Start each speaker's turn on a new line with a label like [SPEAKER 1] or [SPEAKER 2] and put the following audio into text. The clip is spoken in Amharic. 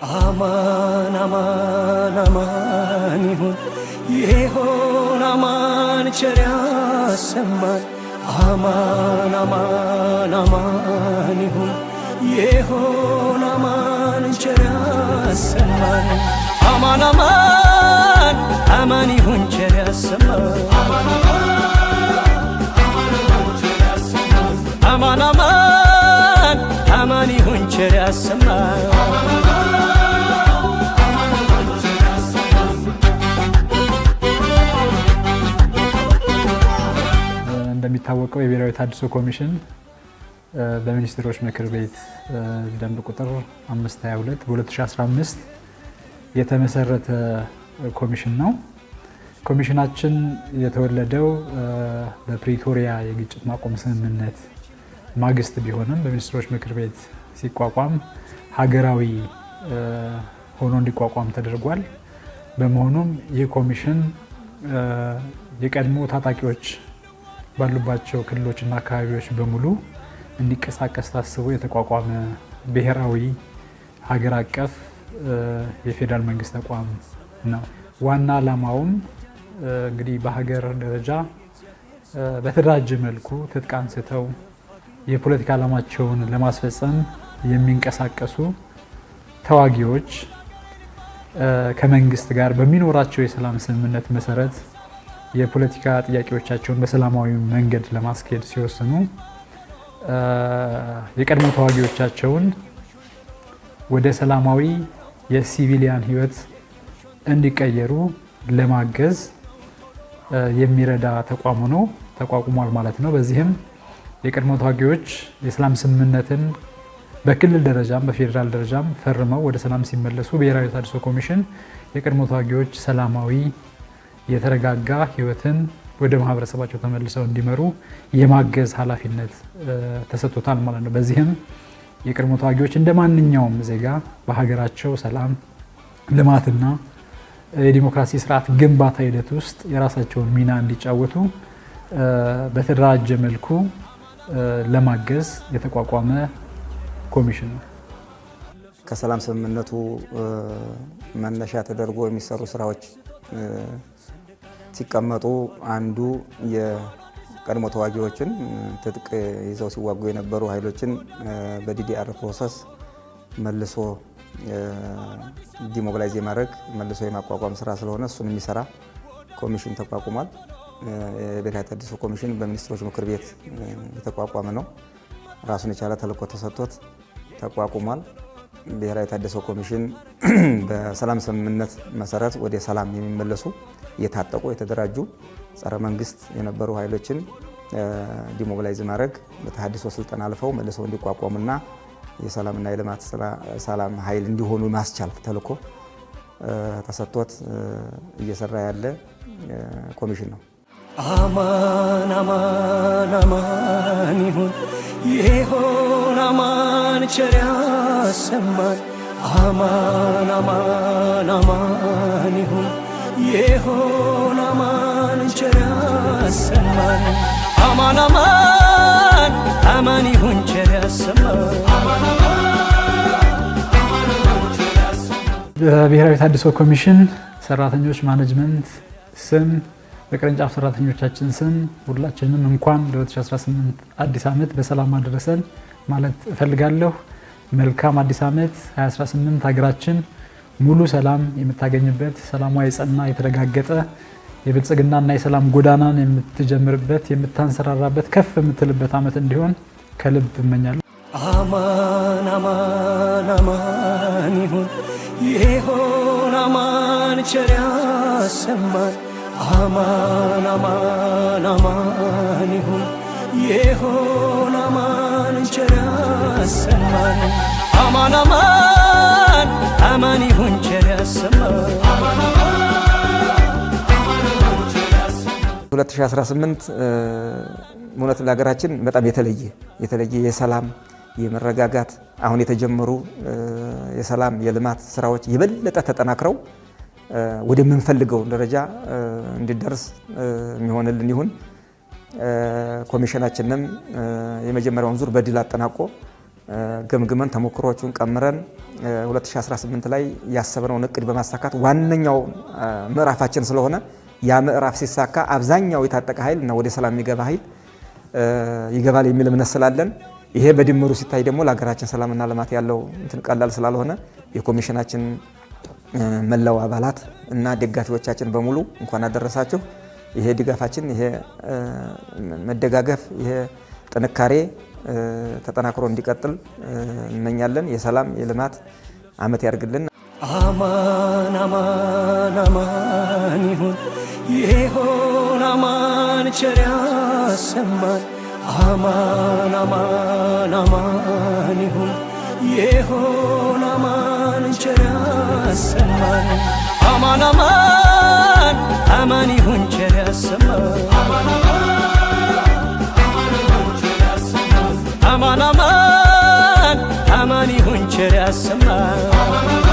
[SPEAKER 1] አማን አማን አማን ይሁን አማን ቸር ያሰማን አማን አማን አማን ይሁን አማን ቸር ያሰማን አማን አማን አማን ይሁን ቸር ያሰማን አማን አማን አማን ይሁን ቸር ያሰማን
[SPEAKER 2] እንደሚታወቀው የብሔራዊ ተሃድሶ ኮሚሽን በሚኒስትሮች ምክር ቤት ደንብ ቁጥር 522 በ2015 የተመሰረተ ኮሚሽን ነው። ኮሚሽናችን የተወለደው በፕሪቶሪያ የግጭት ማቆም ስምምነት ማግስት ቢሆንም በሚኒስትሮች ምክር ቤት ሲቋቋም ሀገራዊ ሆኖ እንዲቋቋም ተደርጓል። በመሆኑም ይህ ኮሚሽን የቀድሞ ታጣቂዎች ባሉባቸው ክልሎችና አካባቢዎች በሙሉ እንዲቀሳቀስ ታስቦ የተቋቋመ ብሔራዊ ሀገር አቀፍ የፌዴራል መንግስት ተቋም ነው። ዋና ዓላማውም እንግዲህ በሀገር ደረጃ በተደራጀ መልኩ ትጥቅ አንስተው የፖለቲካ ዓላማቸውን ለማስፈጸም የሚንቀሳቀሱ ተዋጊዎች ከመንግስት ጋር በሚኖራቸው የሰላም ስምምነት መሰረት የፖለቲካ ጥያቄዎቻቸውን በሰላማዊ መንገድ ለማስኬድ ሲወስኑ የቀድሞ ተዋጊዎቻቸውን ወደ ሰላማዊ የሲቪሊያን ህይወት እንዲቀየሩ ለማገዝ የሚረዳ ተቋም ሆኖ ተቋቁሟል ማለት ነው። በዚህም የቀድሞ ተዋጊዎች የሰላም ስምምነትን በክልል ደረጃም በፌዴራል ደረጃም ፈርመው ወደ ሰላም ሲመለሱ ብሔራዊ ተሃድሶ ኮሚሽን የቀድሞ ተዋጊዎች ሰላማዊ የተረጋጋ ህይወትን ወደ ማህበረሰባቸው ተመልሰው እንዲመሩ የማገዝ ኃላፊነት ተሰጥቶታል ማለት ነው። በዚህም የቀድሞ ተዋጊዎች እንደ ማንኛውም ዜጋ በሀገራቸው ሰላም፣ ልማትና የዲሞክራሲ ስርዓት ግንባታ ሂደት ውስጥ የራሳቸውን ሚና እንዲጫወቱ በተደራጀ መልኩ ለማገዝ የተቋቋመ ኮሚሽን ነው።
[SPEAKER 3] ከሰላም ስምምነቱ መነሻ ተደርጎ የሚሰሩ ስራዎች ሲቀመጡ አንዱ የቀድሞ ተዋጊዎችን ትጥቅ ይዘው ሲዋጉ የነበሩ ኃይሎችን በዲዲአር ፕሮሰስ መልሶ ዲሞቢላይዝ የማድረግ መልሶ የማቋቋም ስራ ስለሆነ እሱን የሚሰራ ኮሚሽን ተቋቁሟል። የብሔራዊ ተሃድሶ ኮሚሽን በሚኒስትሮች ምክር ቤት የተቋቋመ ነው። ራሱን የቻለ ተልዕኮ ተሰጥቶት ተቋቁሟል። ብሔራዊ ተሃድሶ ኮሚሽን በሰላም ስምምነት መሰረት ወደ ሰላም የሚመለሱ የታጠቁ የተደራጁ ጸረ መንግስት የነበሩ ኃይሎችን ዲሞቢላይዝ ማድረግ በተሃድሶ ስልጠና አልፈው መልሰው እንዲቋቋሙና የሰላምና የልማት ሰላም ኃይል እንዲሆኑ ማስቻል ተልዕኮ ተሰጥቶት እየሰራ ያለ ኮሚሽን ነው።
[SPEAKER 1] አማን አማን አማን ይሁን አማን ቸር ያሰማን አማን አማን አማን ይሁን አማን ቸር ያሰማን አማን አማን አማን ይሁን ቸር ያሰማን።
[SPEAKER 2] በብሔራዊ ተሃድሶ ኮሚሽን ሰራተኞች ማኔጅመንት ስም በቅርንጫፍ ሰራተኞቻችን ስም ሁላችንም እንኳን ለ2018 አዲስ ዓመት በሰላም አደረሰን ማለት እፈልጋለሁ። መልካም አዲስ ዓመት 2018 ሀገራችን ሙሉ ሰላም የምታገኝበት ሰላሟ የጸና የተረጋገጠ የብልጽግናና የሰላም ጎዳናን የምትጀምርበት የምታንሰራራበት ከፍ የምትልበት ዓመት እንዲሆን ከልብ እመኛለሁ።
[SPEAKER 1] አማን አማን አማን ይሁን አማን ቸር ያሰማን አማን አማን አማን ይሁን አማን ቸር ያሰማን አማን አማን አማን ይሁን ቸር ያሰማን።
[SPEAKER 3] 2018 እውነት ለሀገራችን በጣም የተለየ የሰላም የመረጋጋት አሁን የተጀመሩ የሰላም የልማት ስራዎች የበለጠ ተጠናክረው ወደምንፈልገው ደረጃ እንዲደርስ የሚሆንልን ይሁን። ኮሚሽናችንም የመጀመሪያውን ዙር በድል አጠናቆ ገምግመን ተሞክሮቹን ቀምረን 2018 ላይ ያሰብነውን እቅድ በማሳካት ዋነኛው ምዕራፋችን ስለሆነ ያ ምዕራፍ ሲሳካ አብዛኛው የታጠቀ ኃይል እና ወደ ሰላም የሚገባ ኃይል ይገባል የሚል እምነት ስላለን ይሄ በድምሩ ሲታይ ደግሞ ለሀገራችን ሰላምና ልማት ያለው እንትን ቀላል ስላልሆነ የኮሚሽናችን መላው አባላት እና ደጋፊዎቻችን በሙሉ እንኳን አደረሳችሁ። ይሄ ድጋፋችን፣ ይሄ መደጋገፍ፣ ይሄ ጥንካሬ ተጠናክሮ እንዲቀጥል እንመኛለን። የሰላም የልማት ዓመት ያድርግልን።
[SPEAKER 1] አማን አማን አማን ይሁን ይሁን አማን ቸር ያሰማን። አማን አማን አማን ይሁን ይሁን አማን ቸር ያሰማን። አማን አማን አማን ይሁን ቸር ያሰማን። አማን አማን አማን ይሁን ቸር ያሰማን።